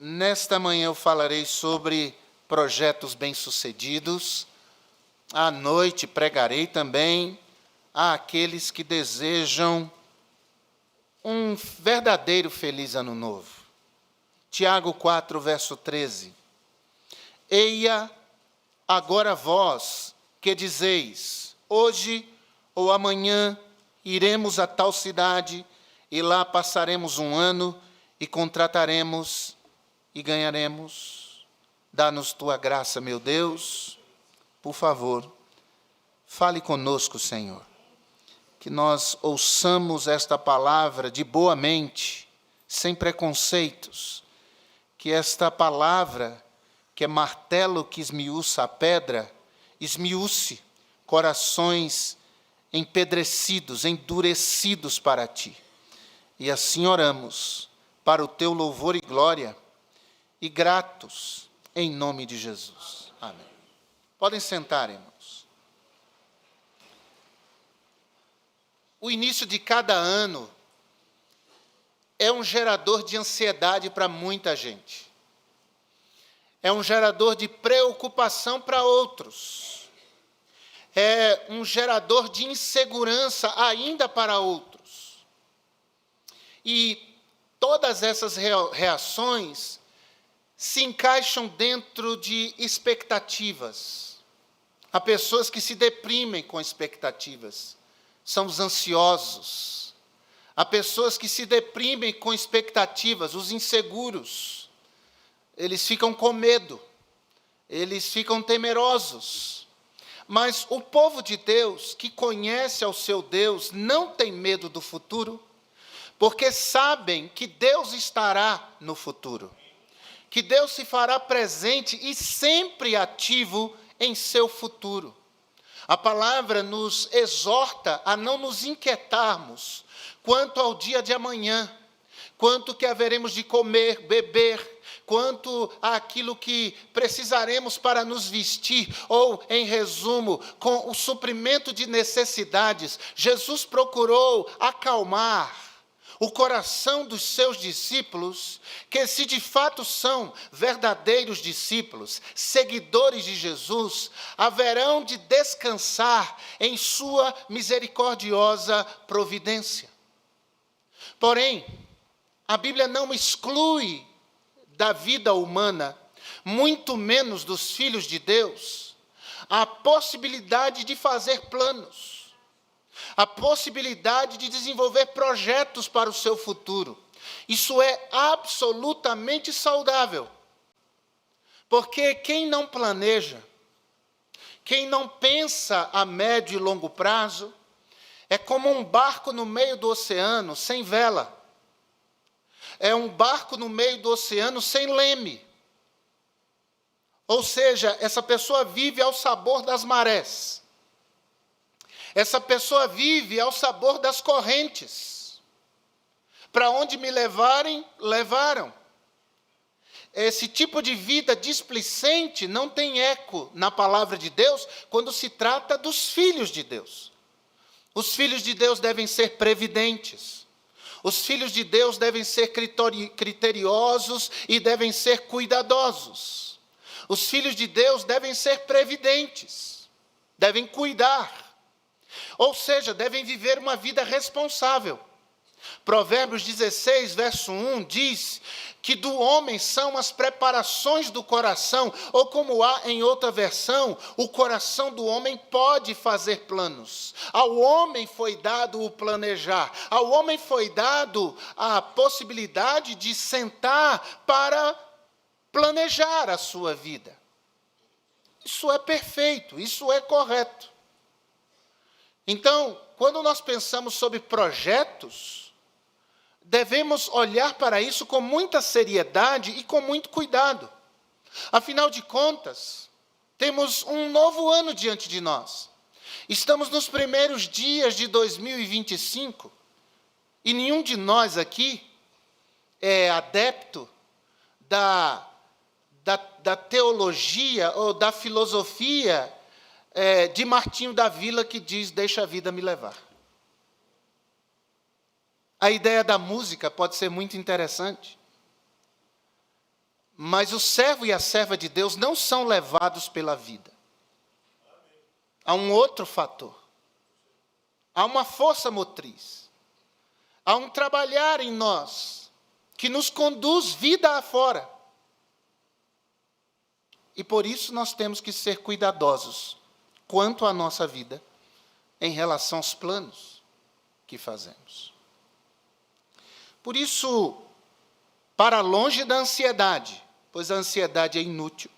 Nesta manhã eu falarei sobre projetos bem-sucedidos. À noite pregarei também àqueles que desejam um verdadeiro feliz ano novo. Tiago 4, verso 13. Eia, agora vós que dizeis, hoje ou amanhã iremos a tal cidade e lá passaremos um ano e contrataremos e ganharemos. Dá-nos tua graça, meu Deus, por favor, fale conosco, Senhor, que nós ouçamos esta palavra de boa mente, sem preconceitos, que esta palavra, que é martelo que esmiuça a pedra, esmiuce corações empedrecidos, endurecidos para ti. E assim oramos, para o teu louvor e glória, e gratos em nome de Jesus. Amém. Podem sentar, irmãos. O início de cada ano é um gerador de ansiedade para muita gente. É um gerador de preocupação para outros. É um gerador de insegurança ainda para outros. E todas essas reações se encaixam dentro de expectativas. Há pessoas que se deprimem com expectativas, são os ansiosos. Há pessoas que se deprimem com expectativas, os inseguros. Eles ficam com medo, eles ficam temerosos. Mas o povo de Deus, que conhece ao seu Deus, não tem medo do futuro, porque sabem que Deus estará no futuro. Que Deus se fará presente e sempre ativo em seu futuro. A palavra nos exorta a não nos inquietarmos quanto ao dia de amanhã, quanto que haveremos de comer, beber, quanto àquilo que precisaremos para nos vestir, ou, em resumo, com o suprimento de necessidades. Jesus procurou acalmar o coração dos seus discípulos, que se de fato são verdadeiros discípulos, seguidores de Jesus, haverão de descansar em sua misericordiosa providência. Porém, a Bíblia não exclui da vida humana, muito menos dos filhos de Deus, a possibilidade de fazer planos, a possibilidade de desenvolver projetos para o seu futuro. Isso é absolutamente saudável. Porque quem não planeja, quem não pensa a médio e longo prazo, é como um barco no meio do oceano sem vela. É um barco no meio do oceano sem leme. Ou seja, essa pessoa vive ao sabor das marés. Essa pessoa vive ao sabor das correntes. Para onde me levarem, levaram. Esse tipo de vida displicente não tem eco na palavra de Deus quando se trata dos filhos de Deus. Os filhos de Deus devem ser previdentes. Os filhos de Deus devem ser criteriosos e devem ser cuidadosos. Os filhos de Deus devem ser previdentes, devem cuidar. Ou seja, devem viver uma vida responsável. Provérbios 16, verso 1, diz que do homem são as preparações do coração, ou como há em outra versão, o coração do homem pode fazer planos. Ao homem foi dado o planejar, ao homem foi dado a possibilidade de sentar para planejar a sua vida. Isso é perfeito, isso é correto. Então, quando nós pensamos sobre projetos, devemos olhar para isso com muita seriedade e com muito cuidado. Afinal de contas, temos um novo ano diante de nós. Estamos nos primeiros dias de 2025 e nenhum de nós aqui é adepto da teologia ou da filosofia de Martinho da Vila, que diz, deixa a vida me levar. A ideia da música pode ser muito interessante. Mas o servo e a serva de Deus não são levados pela vida. Há um outro fator. Há uma força motriz. Há um trabalhar em nós que nos conduz vida afora. E por isso nós temos que ser cuidadosos quanto à nossa vida em relação aos planos que fazemos. Por isso, para longe da ansiedade, pois a ansiedade é inútil,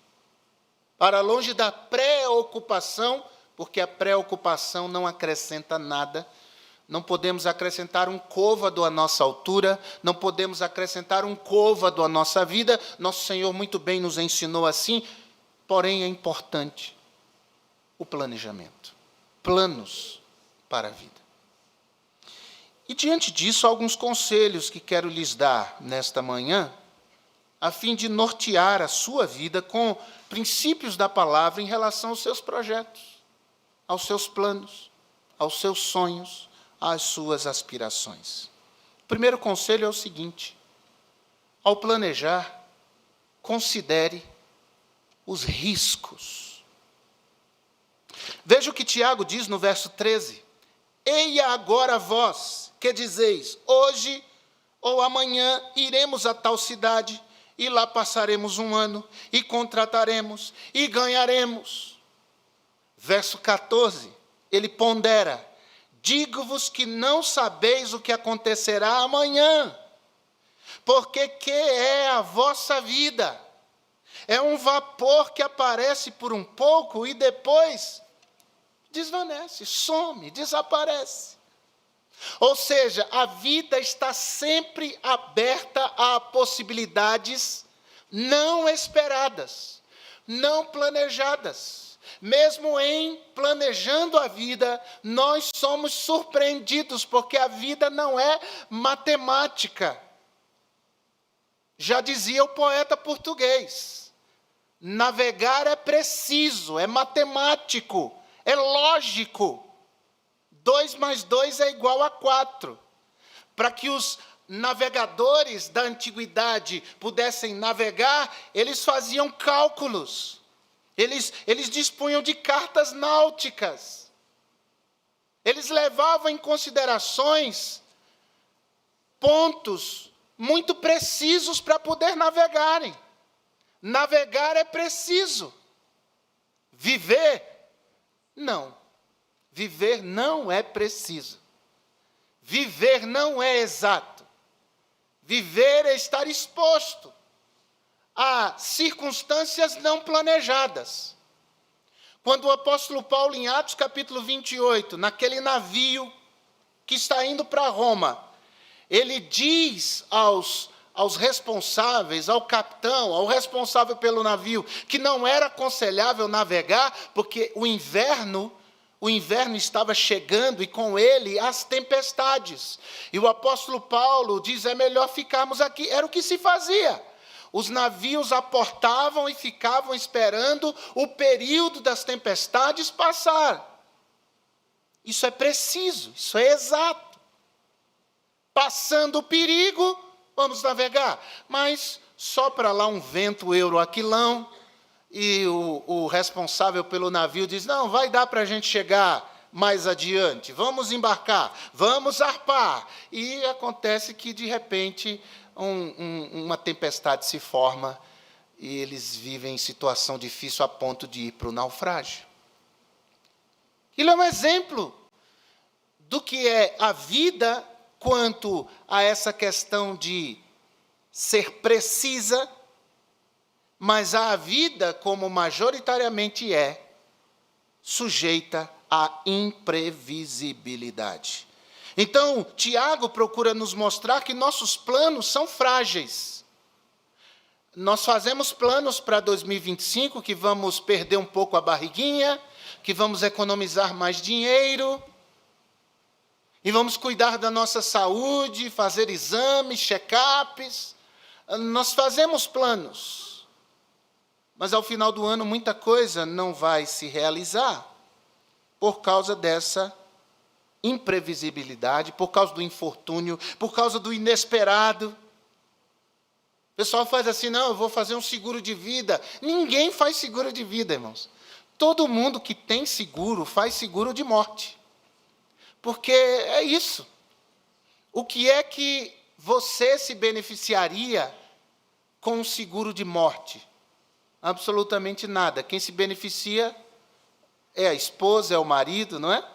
para longe da preocupação, porque a preocupação não acrescenta nada, não podemos acrescentar um côvado à nossa altura, não podemos acrescentar um côvado à nossa vida, nosso Senhor muito bem nos ensinou assim, porém é importante o planejamento, planos para a vida. E diante disso, alguns conselhos que quero lhes dar nesta manhã, a fim de nortear a sua vida com princípios da palavra em relação aos seus projetos, aos seus planos, aos seus sonhos, às suas aspirações. O primeiro conselho é o seguinte: ao planejar, considere os riscos. Veja o que Tiago diz no verso 13. Eia agora vós, que dizeis, hoje ou amanhã iremos a tal cidade, e lá passaremos um ano, e contrataremos, e ganharemos. Verso 14, ele pondera, digo-vos que não sabeis o que acontecerá amanhã, porque que é a vossa vida? É um vapor que aparece por um pouco e depois desvanece, some, desaparece. Ou seja, a vida está sempre aberta a possibilidades não esperadas, não planejadas. Mesmo em planejando a vida, nós somos surpreendidos, porque a vida não é matemática. Já dizia o poeta português, navegar é preciso, é matemático, é lógico. 2 mais 2 é igual a 4. Para que os navegadores da antiguidade pudessem navegar, eles faziam cálculos. Eles dispunham de cartas náuticas. Eles levavam em considerações pontos muito precisos para poder navegarem. Navegar é preciso. Viver, não. Viver não é preciso. Viver não é exato. Viver é estar exposto a circunstâncias não planejadas. Quando o apóstolo Paulo, em Atos capítulo 28, naquele navio que está indo para Roma, ele diz aos responsáveis, ao capitão, ao responsável pelo navio, que não era aconselhável navegar, porque o inverno estava chegando e com ele as tempestades. E o apóstolo Paulo diz, é melhor ficarmos aqui. Era o que se fazia. Os navios aportavam e ficavam esperando o período das tempestades passar. Isso é preciso, isso é exato. Passando o perigo, vamos navegar. Mas sopra lá um vento euroaquilão, e o responsável pelo navio diz, não, vai dar para a gente chegar mais adiante, vamos embarcar, vamos arpar. E acontece que, de repente, uma tempestade se forma e eles vivem em situação difícil a ponto de ir para o naufrágio. Ele é um exemplo do que é a vida quanto a essa questão de ser precisa, mas a vida, como majoritariamente é, sujeita à imprevisibilidade. Então, Tiago procura nos mostrar que nossos planos são frágeis. Nós fazemos planos para 2025, que vamos perder um pouco a barriguinha, que vamos economizar mais dinheiro, e vamos cuidar da nossa saúde, fazer exames, check-ups. Nós fazemos planos. Mas, ao final do ano, muita coisa não vai se realizar por causa dessa imprevisibilidade, por causa do infortúnio, por causa do inesperado. O pessoal faz assim, não, eu vou fazer um seguro de vida. Ninguém faz seguro de vida, irmãos. Todo mundo que tem seguro faz seguro de morte. Porque é isso. O que é que você se beneficiaria com um seguro de morte? Absolutamente nada. Quem se beneficia é a esposa, é o marido, não é?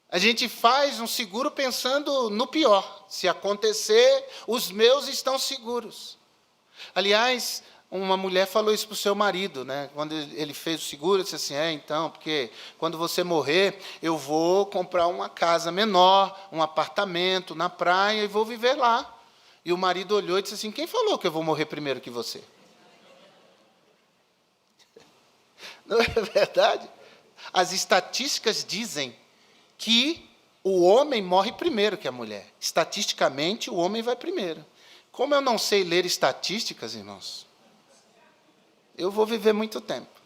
A gente faz um seguro pensando no pior. Se acontecer, os meus estão seguros. Aliás, uma mulher falou isso para o seu marido, né? Quando ele fez o seguro, disse assim, então, porque quando você morrer, eu vou comprar uma casa menor, um apartamento na praia e vou viver lá. E o marido olhou e disse assim, quem falou que eu vou morrer primeiro que você? Não é verdade? As estatísticas dizem que o homem morre primeiro que a mulher. Estatisticamente, o homem vai primeiro. Como eu não sei ler estatísticas, irmãos, eu vou viver muito tempo.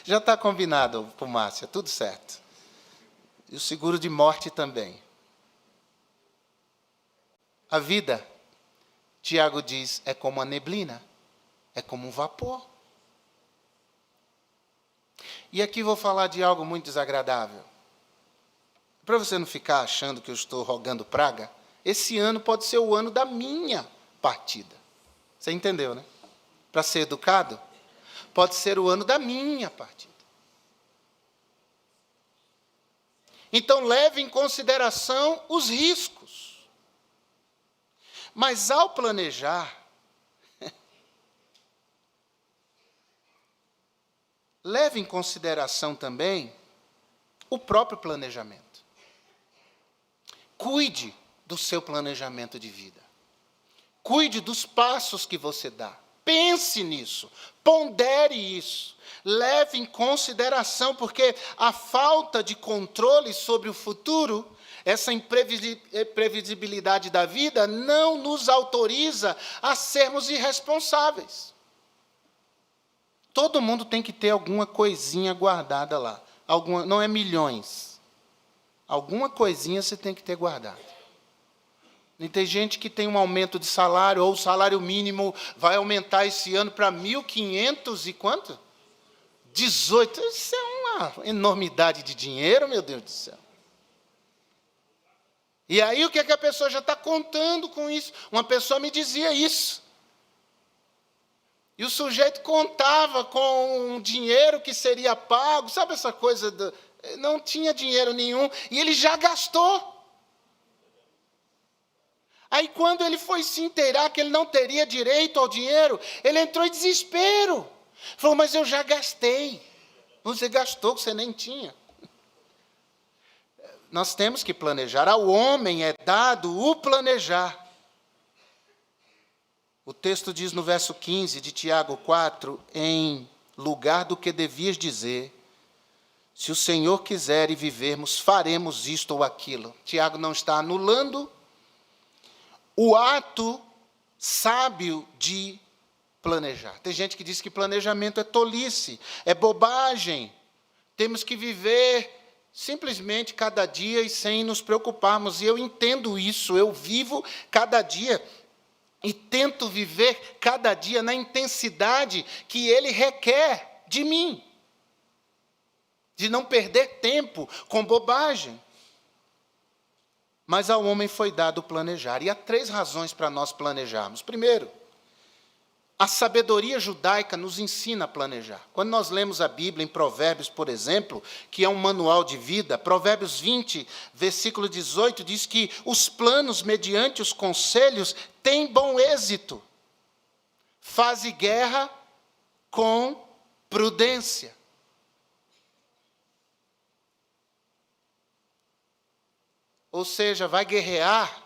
Já está combinado com Márcia, tudo certo. E o seguro de morte também. A vida, Tiago diz, é como a neblina, é como um vapor. E aqui vou falar de algo muito desagradável. Para você não ficar achando que eu estou rogando praga, esse ano pode ser o ano da minha partida. Você entendeu, né? Para ser educado, pode ser o ano da minha partida. Então, leve em consideração os riscos. Mas, ao planejar, leve em consideração também o próprio planejamento. Cuide do seu planejamento de vida. Cuide dos passos que você dá. Pense nisso. Pondere isso. Leve em consideração, porque a falta de controle sobre o futuro, essa imprevisibilidade da vida, não nos autoriza a sermos irresponsáveis. Todo mundo tem que ter alguma coisinha guardada lá. Não é milhões. Alguma coisinha você tem que ter guardado. E tem gente que tem um aumento de salário, ou o salário mínimo vai aumentar esse ano para 1.500 e quanto? 18. Isso é uma enormidade de dinheiro, meu Deus do céu. E aí o que é que a pessoa já está contando com isso? Uma pessoa me dizia isso. E o sujeito contava com um dinheiro que seria pago, sabe essa coisa, não tinha dinheiro nenhum, e ele já gastou. Aí quando ele foi se inteirar que ele não teria direito ao dinheiro, ele entrou em desespero. Falou, mas eu já gastei. Você gastou, que você nem tinha. Nós temos que planejar. Ao homem é dado o planejar. O texto diz no verso 15 de Tiago 4, em lugar do que devias dizer, se o Senhor quiser e vivermos, faremos isto ou aquilo. Tiago não está anulando o ato sábio de planejar. Tem gente que diz que planejamento é tolice, é bobagem. Temos que viver simplesmente cada dia e sem nos preocuparmos. E eu entendo isso, eu vivo cada dia e tento viver cada dia na intensidade que ele requer de mim. De não perder tempo com bobagem. Mas ao homem foi dado planejar. E há 3 razões para nós planejarmos. Primeiro, a sabedoria judaica nos ensina a planejar. Quando nós lemos a Bíblia em Provérbios, por exemplo, que é um manual de vida, Provérbios 20, versículo 18, diz que os planos mediante os conselhos têm bom êxito. Faze guerra com prudência. Ou seja, vai guerrear,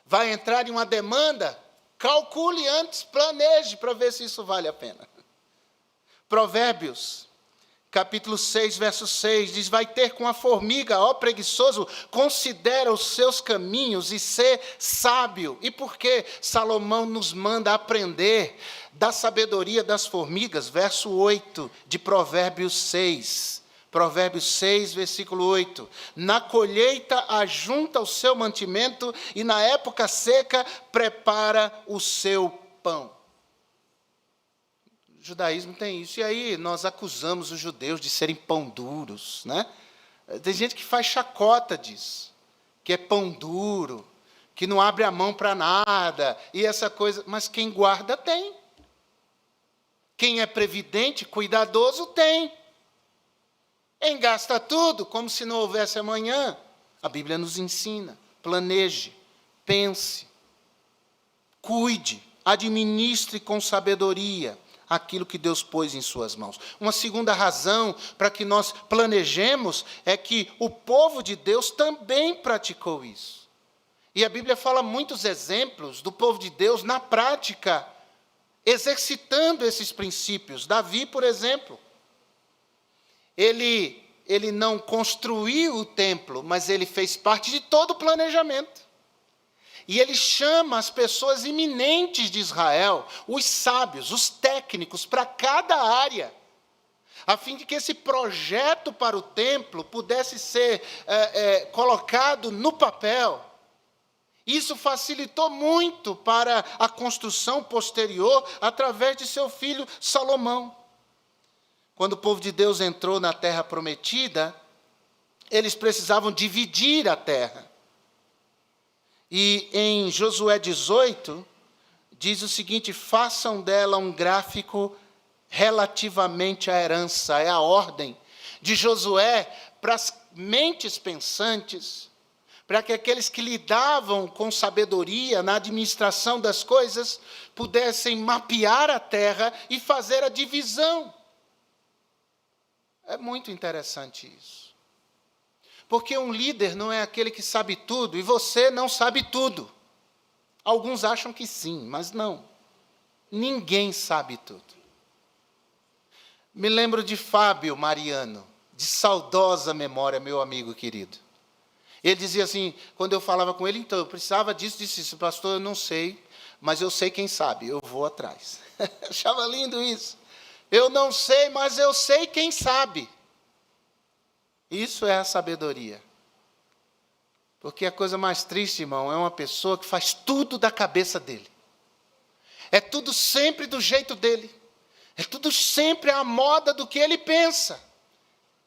vai entrar em uma demanda, calcule antes, planeje para ver se isso vale a pena. Provérbios, capítulo 6, verso 6, diz, vai ter com a formiga, ó preguiçoso, considera os seus caminhos e ser sábio. E por que Salomão nos manda aprender da sabedoria das formigas? Verso 8 de Provérbios 6. Provérbios 6, versículo 8. Na colheita ajunta o seu mantimento e na época seca prepara o seu pão. O judaísmo tem isso. E aí nós acusamos os judeus de serem pão duros, né? Tem gente que faz chacota disso, que é pão duro, que não abre a mão para nada, e essa coisa. Mas quem guarda tem. Quem é previdente, cuidadoso, tem. Engasta tudo como se não houvesse amanhã. A Bíblia nos ensina. Planeje, pense, cuide, administre com sabedoria aquilo que Deus pôs em suas mãos. Uma segunda razão para que nós planejemos é que o povo de Deus também praticou isso. E a Bíblia fala muitos exemplos do povo de Deus na prática, exercitando esses princípios. Davi, por exemplo, ele não construiu o templo, mas ele fez parte de todo o planejamento. E ele chama as pessoas iminentes de Israel, os sábios, os técnicos, para cada área, a fim de que esse projeto para o templo pudesse ser colocado no papel. Isso facilitou muito para a construção posterior, através de seu filho Salomão. Quando o povo de Deus entrou na terra prometida, eles precisavam dividir a terra. E em Josué 18, diz o seguinte: façam dela um gráfico relativamente à herança. É a ordem de Josué para as mentes pensantes, para que aqueles que lidavam com sabedoria na administração das coisas pudessem mapear a terra e fazer a divisão. É muito interessante isso. Porque um líder não é aquele que sabe tudo, e você não sabe tudo. Alguns acham que sim, mas não. Ninguém sabe tudo. Me lembro de Fábio Mariano, de saudosa memória, meu amigo querido. Ele dizia assim, quando eu falava com ele, então, eu precisava disso, disse isso, pastor, eu não sei, mas eu sei quem sabe, eu vou atrás. Achava lindo isso. Eu não sei, mas eu sei quem sabe. Isso é a sabedoria. Porque a coisa mais triste, irmão, é uma pessoa que faz tudo da cabeça dele. É tudo sempre do jeito dele. É tudo sempre à moda do que ele pensa.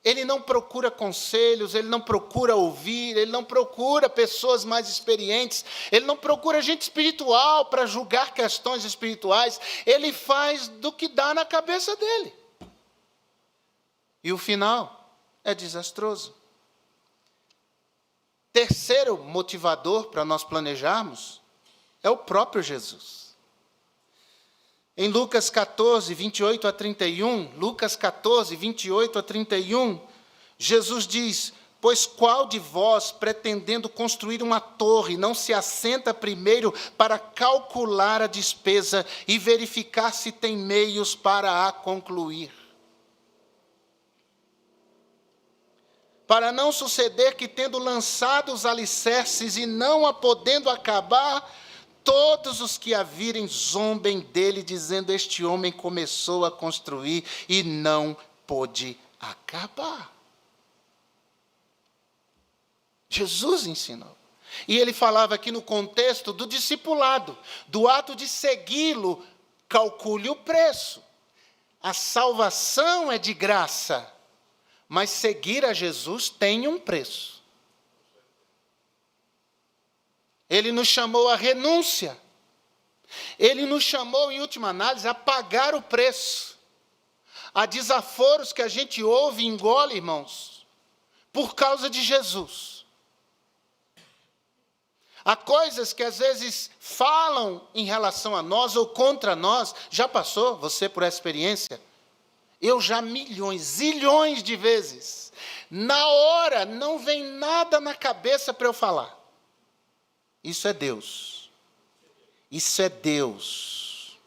Ele não procura conselhos, ele não procura ouvir, ele não procura pessoas mais experientes, ele não procura gente espiritual para julgar questões espirituais. Ele faz do que dá na cabeça dele. E o final é desastroso. Terceiro motivador para nós planejarmos é o próprio Jesus. Em Lucas 14, 28 a 31, Lucas 14, 28 a 31, Jesus diz: pois qual de vós, pretendendo construir uma torre, não se assenta primeiro para calcular a despesa e verificar se tem meios para a concluir? Para não suceder que, tendo lançado os alicerces e não a podendo acabar, todos os que a virem zombem dele, dizendo: este homem começou a construir e não pôde acabar. Jesus ensinou. E ele falava aqui no contexto do discipulado, do ato de segui-lo, calcule o preço. A salvação é de graça. Mas seguir a Jesus tem um preço. Ele nos chamou à renúncia. Ele nos chamou, em última análise, a pagar o preço. Há desaforos que a gente ouve e engole, irmãos, por causa de Jesus. Há coisas que às vezes falam em relação a nós ou contra nós. Já passou, você, por essa experiência? Eu já zilhões de vezes, na hora não vem nada na cabeça para eu falar. Isso é Deus. Isso é Deus.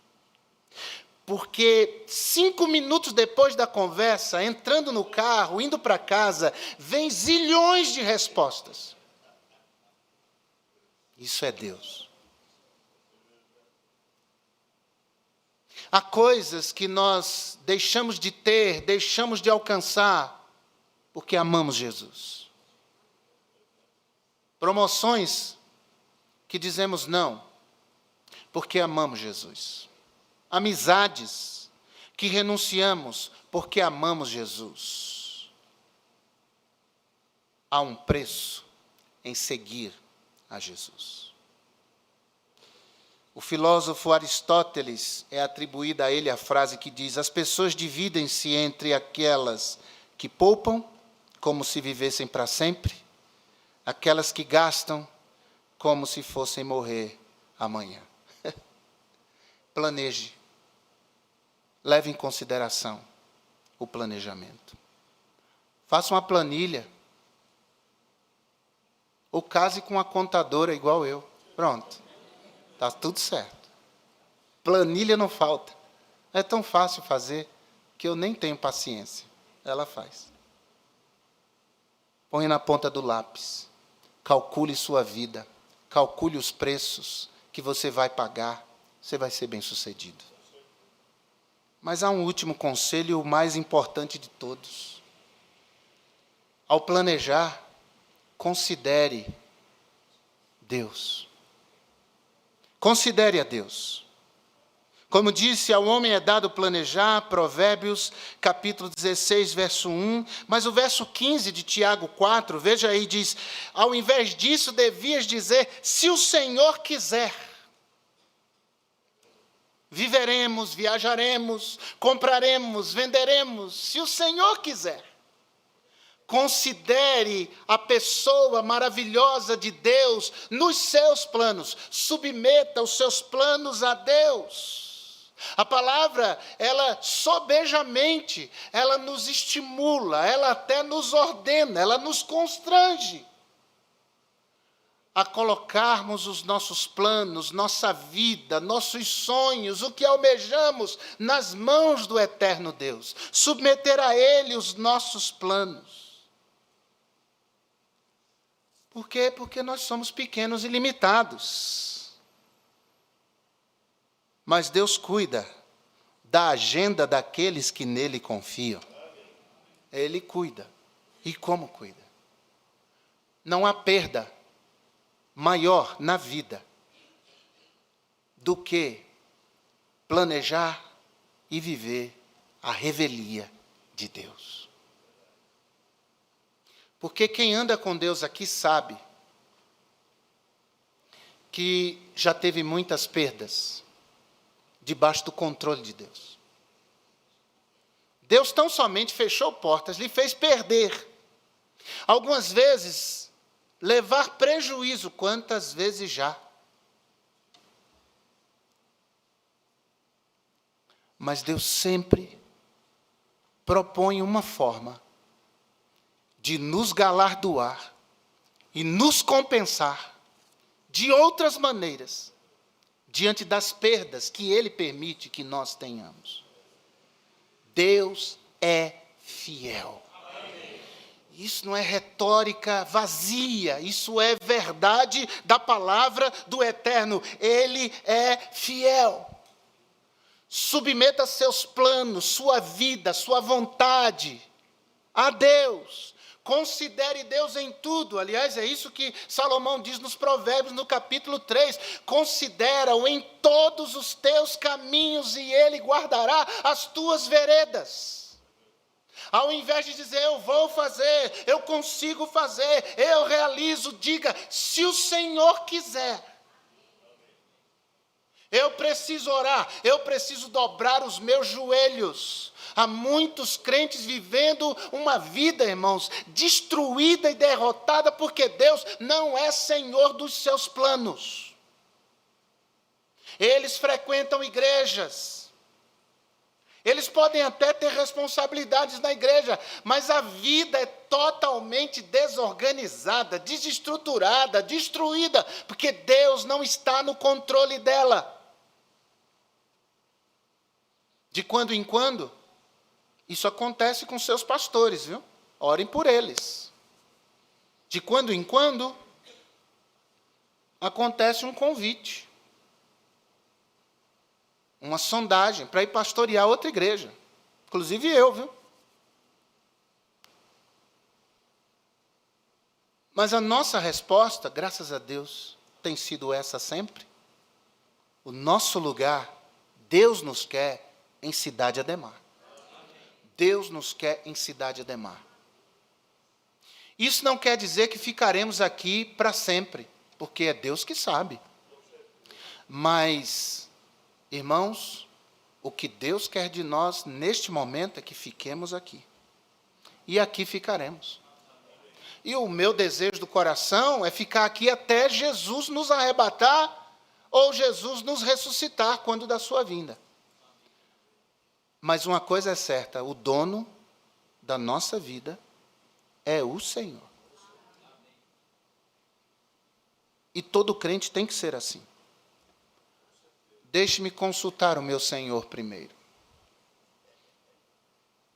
Porque 5 minutos depois da conversa, entrando no carro, indo para casa, vem zilhões de respostas. Isso é Deus. Há coisas que nós deixamos de ter, deixamos de alcançar, porque amamos Jesus. Promoções que dizemos não, porque amamos Jesus. Amizades que renunciamos, porque amamos Jesus. Há um preço em seguir a Jesus. O filósofo Aristóteles, é atribuída a ele a frase que diz: as pessoas dividem-se entre aquelas que poupam, como se vivessem para sempre, aquelas que gastam, como se fossem morrer amanhã. Planeje. Leve em consideração o planejamento. Faça uma planilha. Ou case com uma contadora igual eu. Pronto. Está tudo certo. Planilha não falta. É tão fácil fazer que eu nem tenho paciência. Ela faz. Põe na ponta do lápis. Calcule sua vida. Calcule os preços que você vai pagar. Você vai ser bem-sucedido. Mas há um último conselho, o mais importante de todos. Ao planejar, considere Deus. Considere a Deus. Como disse, ao homem é dado planejar, Provérbios, capítulo 16, verso 1, mas o verso 15 de Tiago 4, veja aí, diz: ao invés disso, devias dizer, se o Senhor quiser, viveremos, viajaremos, compraremos, venderemos, se o Senhor quiser. Considere a pessoa maravilhosa de Deus nos seus planos. Submeta os seus planos a Deus. A palavra, ela sobejamente, ela nos estimula, ela até nos ordena, ela nos constrange a colocarmos os nossos planos, nossa vida, nossos sonhos, o que almejamos nas mãos do eterno Deus. Submeter a Ele os nossos planos. Por quê? Porque nós somos pequenos e limitados. Mas Deus cuida da agenda daqueles que nele confiam. Ele cuida. E como cuida? Não há perda maior na vida do que planejar e viver a revelia de Deus. Porque quem anda com Deus aqui sabe que já teve muitas perdas debaixo do controle de Deus. Deus tão somente fechou portas, lhe fez perder. Algumas vezes, levar prejuízo, quantas vezes já. Mas Deus sempre propõe uma forma de nos galardoar e nos compensar de outras maneiras, diante das perdas que Ele permite que nós tenhamos. Deus é fiel. Isso não é retórica vazia, isso é verdade da palavra do Eterno. Ele é fiel. Submeta seus planos, sua vida, sua vontade a Deus. Considere Deus em tudo. Aliás, é isso que Salomão diz nos Provérbios, no capítulo 3. Considera-o em todos os teus caminhos e Ele guardará as tuas veredas. Ao invés de dizer, eu vou fazer, eu consigo fazer, eu realizo, diga, se o Senhor quiser. Eu preciso orar, eu preciso dobrar os meus joelhos. Há muitos crentes vivendo uma vida, irmãos, destruída e derrotada, porque Deus não é Senhor dos seus planos. Eles frequentam igrejas. Eles podem até ter responsabilidades na igreja, mas a vida é totalmente desorganizada, desestruturada, destruída, porque Deus não está no controle dela. De quando em quando, isso acontece com seus pastores, viu? Orem por eles. De quando em quando, acontece um convite. Uma sondagem para ir pastorear outra igreja. Inclusive eu, viu? Mas a nossa resposta, graças a Deus, tem sido essa sempre. O nosso lugar, Deus nos quer em Cidade Ademar. Deus nos quer em Cidade Ademar. Isso não quer dizer que ficaremos aqui para sempre, porque é Deus que sabe. Mas, irmãos, o que Deus quer de nós neste momento é que fiquemos aqui. E aqui ficaremos. E o meu desejo do coração é ficar aqui até Jesus nos arrebatar ou Jesus nos ressuscitar quando da sua vinda. Mas uma coisa é certa, o dono da nossa vida é o Senhor. E todo crente tem que ser assim. Deixe-me consultar o meu Senhor primeiro.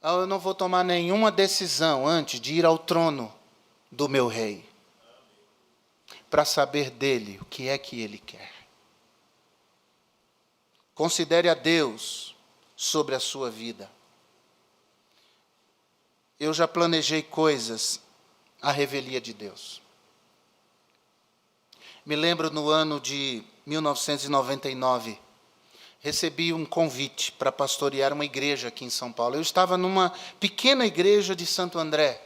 Eu não vou tomar nenhuma decisão antes de ir ao trono do meu rei, para saber dele o que é que ele quer. Considere a Deus sobre a sua vida. Eu já planejei coisas à revelia de Deus. Me lembro no ano de 1999, recebi um convite para pastorear uma igreja aqui em São Paulo. Eu estava numa pequena igreja de Santo André.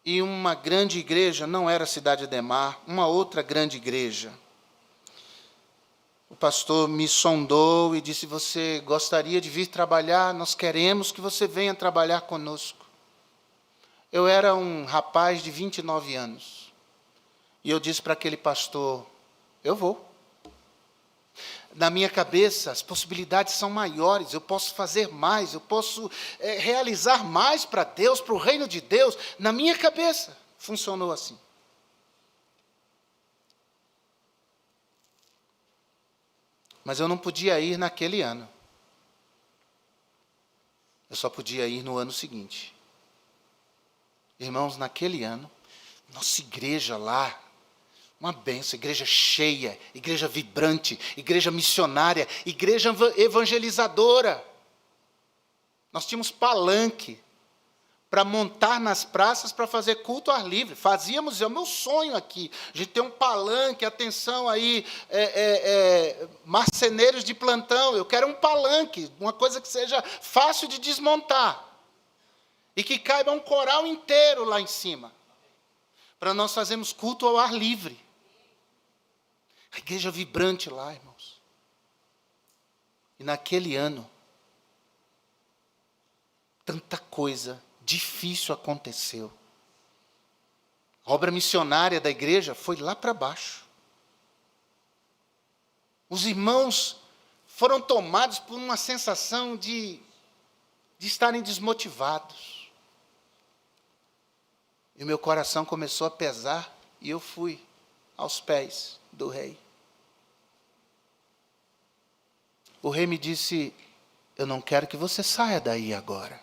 E uma grande igreja, não era Cidade Ademar, uma outra grande igreja. O pastor me sondou e disse, você gostaria de vir trabalhar? Nós queremos que você venha trabalhar conosco. Eu era um rapaz de 29 anos. E eu disse para aquele pastor, eu vou. Na minha cabeça, as possibilidades são maiores, eu posso fazer mais, eu posso realizar mais para Deus, para o reino de Deus. Na minha cabeça, funcionou assim. Mas eu não podia ir naquele ano. Eu só podia ir no ano seguinte. Irmãos, naquele ano, nossa igreja lá, uma bênção, igreja cheia, igreja vibrante, igreja missionária, igreja evangelizadora. Nós tínhamos palanque para montar nas praças para fazer culto ao ar livre. Fazíamos, é o meu sonho aqui, a gente tem um palanque, atenção aí, marceneiros de plantão, eu quero um palanque, uma coisa que seja fácil de desmontar, e que caiba um coral inteiro lá em cima, para nós fazermos culto ao ar livre. A igreja vibrante lá, irmãos. E naquele ano, tanta coisa difícil aconteceu. A obra missionária da igreja foi lá para baixo. Os irmãos foram tomados por uma sensação de estarem desmotivados. E o meu coração começou a pesar e eu fui aos pés do rei. O rei me disse, eu não quero que você saia daí agora.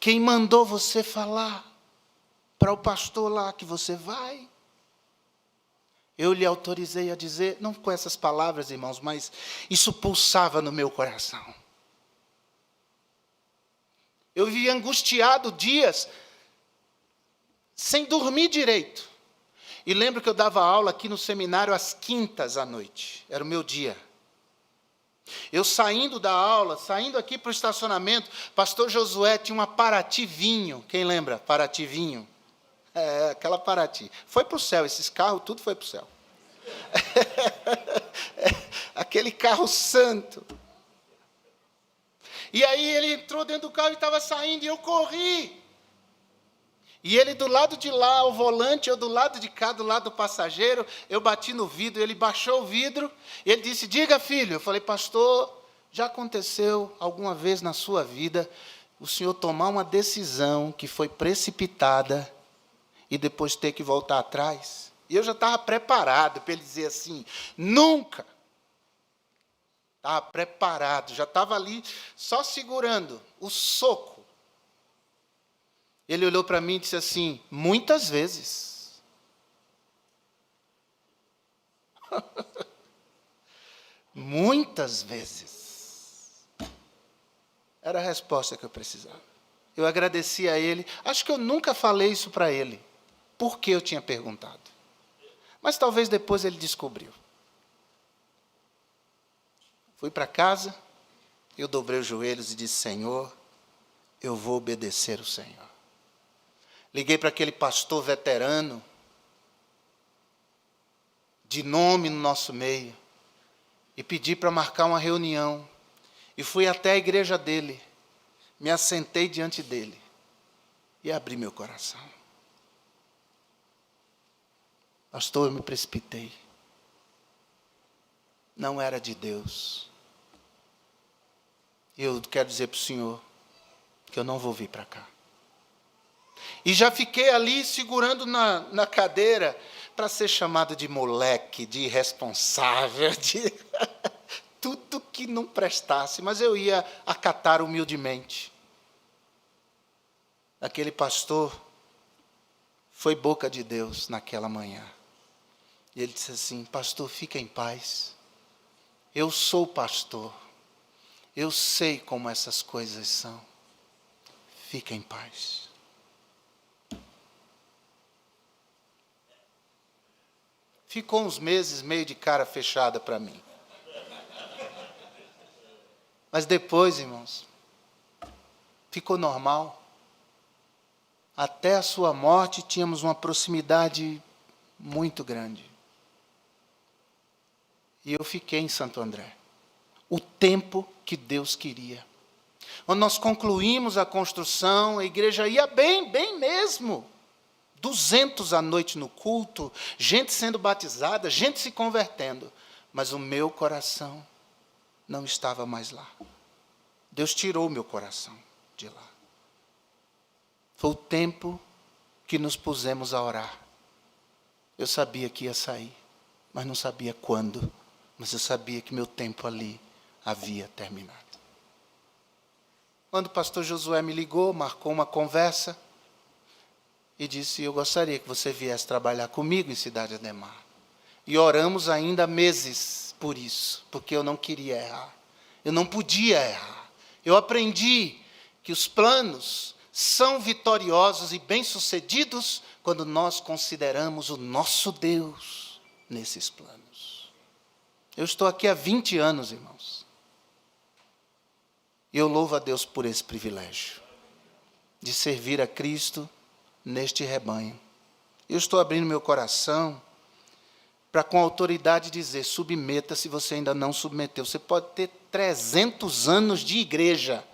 Quem mandou você falar para o pastor lá que você vai? Eu lhe autorizei a dizer, não com essas palavras, irmãos, mas isso pulsava no meu coração. Eu vivia angustiado dias, sem dormir direito. E lembro que eu dava aula aqui no seminário às quintas à noite, era o meu dia. Eu saindo da aula, saindo aqui para o estacionamento, pastor Josué tinha uma Paraty vinho. Quem lembra? Paraty vinho. Aquela Paraty. Foi para o céu, esses carros, tudo foi para o céu. Aquele carro santo. E aí ele entrou dentro do carro e estava saindo, e eu corri. E ele do lado de lá, o volante, eu do lado de cá, do lado do passageiro, eu bati no vidro, ele baixou o vidro, e ele disse, diga filho. Eu falei, pastor, já aconteceu alguma vez na sua vida o senhor tomar uma decisão que foi precipitada e depois ter que voltar atrás? E eu já estava preparado para ele dizer assim, nunca. Estava preparado, já estava ali só segurando o soco. Ele olhou para mim e disse assim, muitas vezes. Muitas vezes. Era a resposta que eu precisava. Eu agradeci a ele. Acho que eu nunca falei isso para ele, porque eu tinha perguntado. Mas talvez depois ele descobriu. Fui para casa, eu dobrei os joelhos e disse: Senhor, eu vou obedecer o Senhor. Liguei para aquele pastor veterano, de nome no nosso meio, e pedi para marcar uma reunião. E fui até a igreja dele, me assentei diante dele e abri meu coração. Pastor, eu me precipitei. Não era de Deus. Eu quero dizer para o senhor que eu não vou vir para cá. E já fiquei ali segurando na cadeira para ser chamado de moleque, de irresponsável, de tudo que não prestasse, mas eu ia acatar humildemente. Aquele pastor foi boca de Deus naquela manhã. E ele disse assim: pastor, fica em paz. Eu sou pastor. Eu sei como essas coisas são. Fica em paz. Ficou uns meses meio de cara fechada para mim. Mas depois, irmãos, ficou normal. Até a sua morte tínhamos uma proximidade muito grande. E eu fiquei em Santo André. O tempo que Deus queria. Quando nós concluímos a construção, a igreja ia bem mesmo. 200 à noite no culto, gente sendo batizada, gente se convertendo. Mas o meu coração não estava mais lá. Deus tirou o meu coração de lá. Foi o tempo que nos pusemos a orar. Eu sabia que ia sair, mas não sabia quando. Mas eu sabia que meu tempo ali havia terminado. Quando o pastor Josué me ligou, marcou uma conversa e disse: eu gostaria que você viesse trabalhar comigo em Cidade Ademar. E oramos ainda meses por isso, porque eu não queria errar. Eu não podia errar. Eu aprendi que os planos são vitoriosos e bem-sucedidos quando nós consideramos o nosso Deus nesses planos. Eu estou aqui há 20 anos, irmãos. E eu louvo a Deus por esse privilégio de servir a Cristo neste rebanho. Eu estou abrindo meu coração para com autoridade dizer: submeta se você ainda não submeteu. Você pode ter 300 anos de igreja.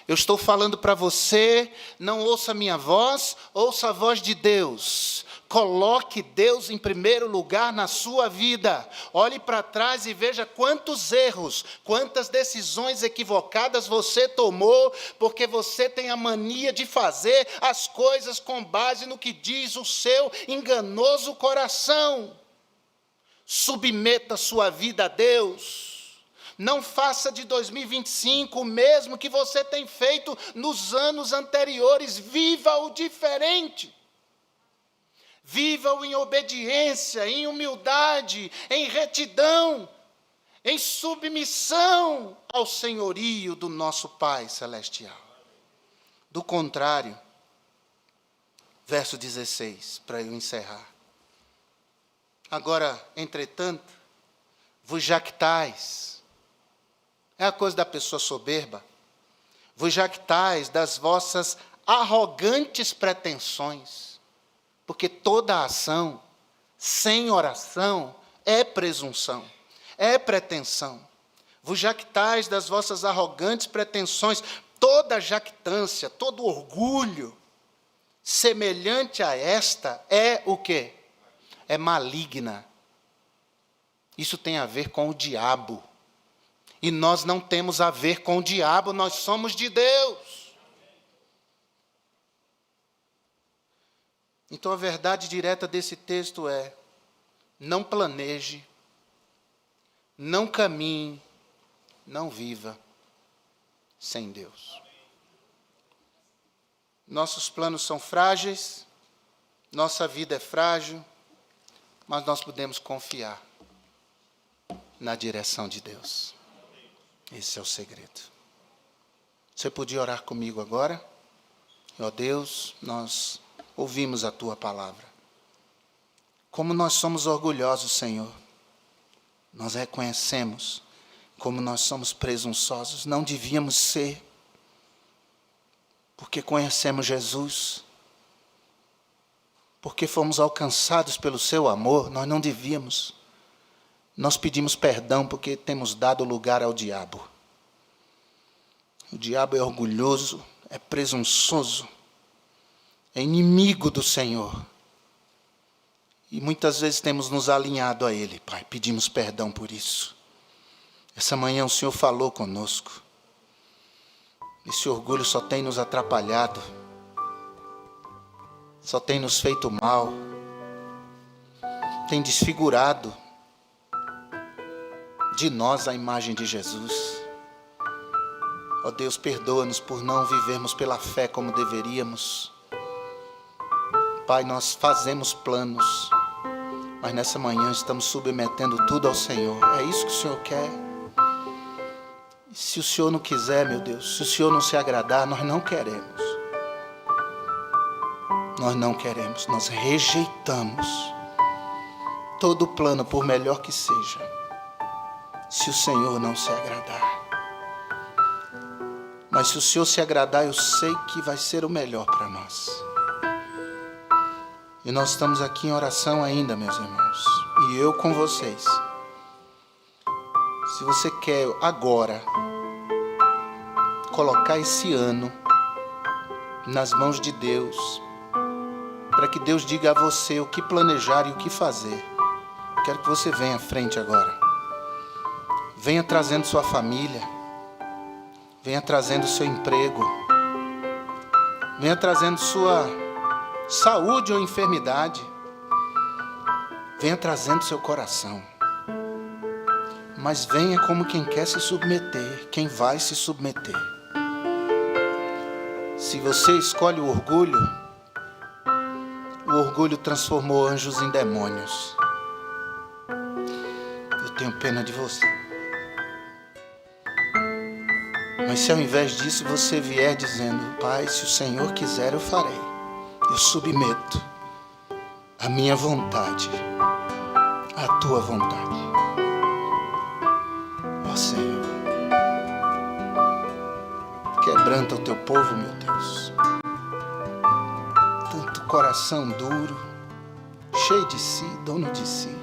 Eu estou falando para você, não ouça a minha voz, ouça a voz de Deus. Coloque Deus em primeiro lugar na sua vida. Olhe para trás e veja quantos erros, quantas decisões equivocadas você tomou, porque você tem a mania de fazer as coisas com base no que diz o seu enganoso coração. Submeta sua vida a Deus. Não faça de 2025 o mesmo que você tem feito nos anos anteriores. Viva-o diferente. Viva-o em obediência, em humildade, em retidão, em submissão ao senhorio do nosso Pai Celestial. Do contrário, verso 16, para eu encerrar. Agora, entretanto, vos jactais. É a coisa da pessoa soberba. Vos jactais das vossas arrogantes pretensões. Porque toda ação sem oração é presunção, é pretensão. Vos jactais das vossas arrogantes pretensões. Toda jactância, todo orgulho semelhante a esta é o quê? É maligna. Isso tem a ver com o diabo. E nós não temos a ver com o diabo, nós somos de Deus. Então a verdade direta desse texto é: não planeje, não caminhe, não viva sem Deus. Nossos planos são frágeis, nossa vida é frágil, mas nós podemos confiar na direção de Deus. Esse é o segredo. Você podia orar comigo agora? Ó Deus, nós ouvimos a Tua palavra. Como nós somos orgulhosos, Senhor. Nós reconhecemos como nós somos presunçosos. Não devíamos ser, porque conhecemos Jesus. Porque fomos alcançados pelo Seu amor, nós não devíamos. Nós pedimos perdão porque temos dado lugar ao diabo. O diabo é orgulhoso, é presunçoso, é inimigo do Senhor. E muitas vezes temos nos alinhado a Ele, Pai. Pedimos perdão por isso. Essa manhã o Senhor falou conosco. Esse orgulho só tem nos atrapalhado. Só tem nos feito mal. Tem desfigurado de nós a imagem de Jesus. Ó Deus, perdoa-nos por não vivermos pela fé como deveríamos. Pai, nós fazemos planos, mas nessa manhã estamos submetendo tudo ao Senhor. É isso que o Senhor quer. E se o Senhor não quiser, meu Deus, se o Senhor não se agradar, nós não queremos. Nós não queremos, nós rejeitamos todo plano, por melhor que seja, se o Senhor não se agradar. Mas se o Senhor se agradar, eu sei que vai ser o melhor para nós. E nós estamos aqui em oração ainda, meus irmãos. E eu com vocês. Se você quer agora colocar esse ano nas mãos de Deus, para que Deus diga a você o que planejar e o que fazer, quero que você venha à frente agora. Venha trazendo sua família. Venha trazendo seu emprego. Venha trazendo sua saúde ou enfermidade. Venha trazendo seu coração. Mas venha como quem quer se submeter, quem vai se submeter. Se você escolhe o orgulho transformou anjos em demônios. Eu tenho pena de você. Mas se ao invés disso você vier dizendo: Pai, se o Senhor quiser eu farei. Eu submeto a minha vontade à Tua vontade. Ó Senhor, quebranta o Teu povo, meu Deus. Tanto coração duro, cheio de si, dono de si.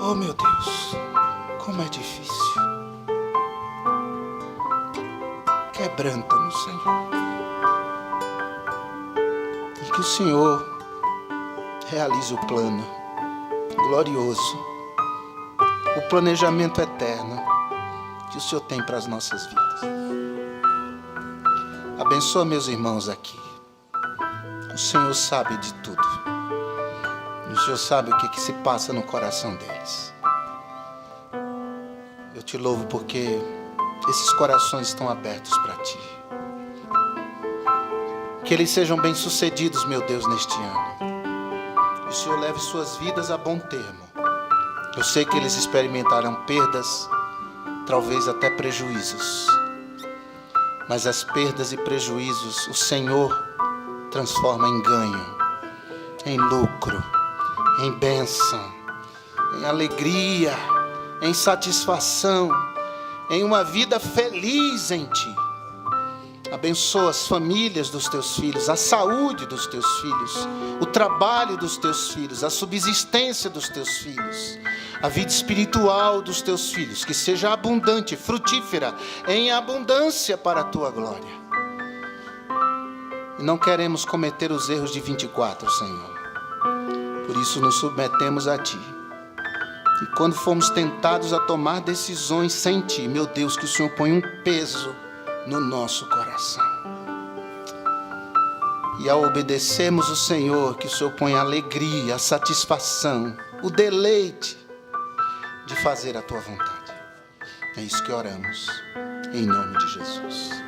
Oh meu Deus, como é difícil. Quebranta-nos, Senhor. E que o Senhor realize o plano glorioso, o planejamento eterno que o Senhor tem para as nossas vidas. Abençoa meus irmãos aqui. O Senhor sabe de tudo. O Senhor sabe o que se passa no coração deles. Eu te louvo porque esses corações estão abertos para Ti. Que eles sejam bem-sucedidos, meu Deus, neste ano. Que o Senhor leve suas vidas a bom termo. Eu sei que eles experimentarão perdas, talvez até prejuízos. Mas as perdas e prejuízos, o Senhor transforma em ganho, em lucro, em bênção, em alegria, em satisfação, em uma vida feliz em Ti. Abençoa as famílias dos Teus filhos, a saúde dos Teus filhos, o trabalho dos Teus filhos, a subsistência dos Teus filhos, a vida espiritual dos Teus filhos, que seja abundante, frutífera, em abundância para a Tua glória. E não queremos cometer os erros de 24, Senhor. Por isso nos submetemos a Ti. E quando fomos tentados a tomar decisões sem Ti, meu Deus, que o Senhor põe um peso no nosso coração. E ao obedecermos o Senhor, que o Senhor põe a alegria, a satisfação, o deleite de fazer a Tua vontade. É isso que oramos, em nome de Jesus.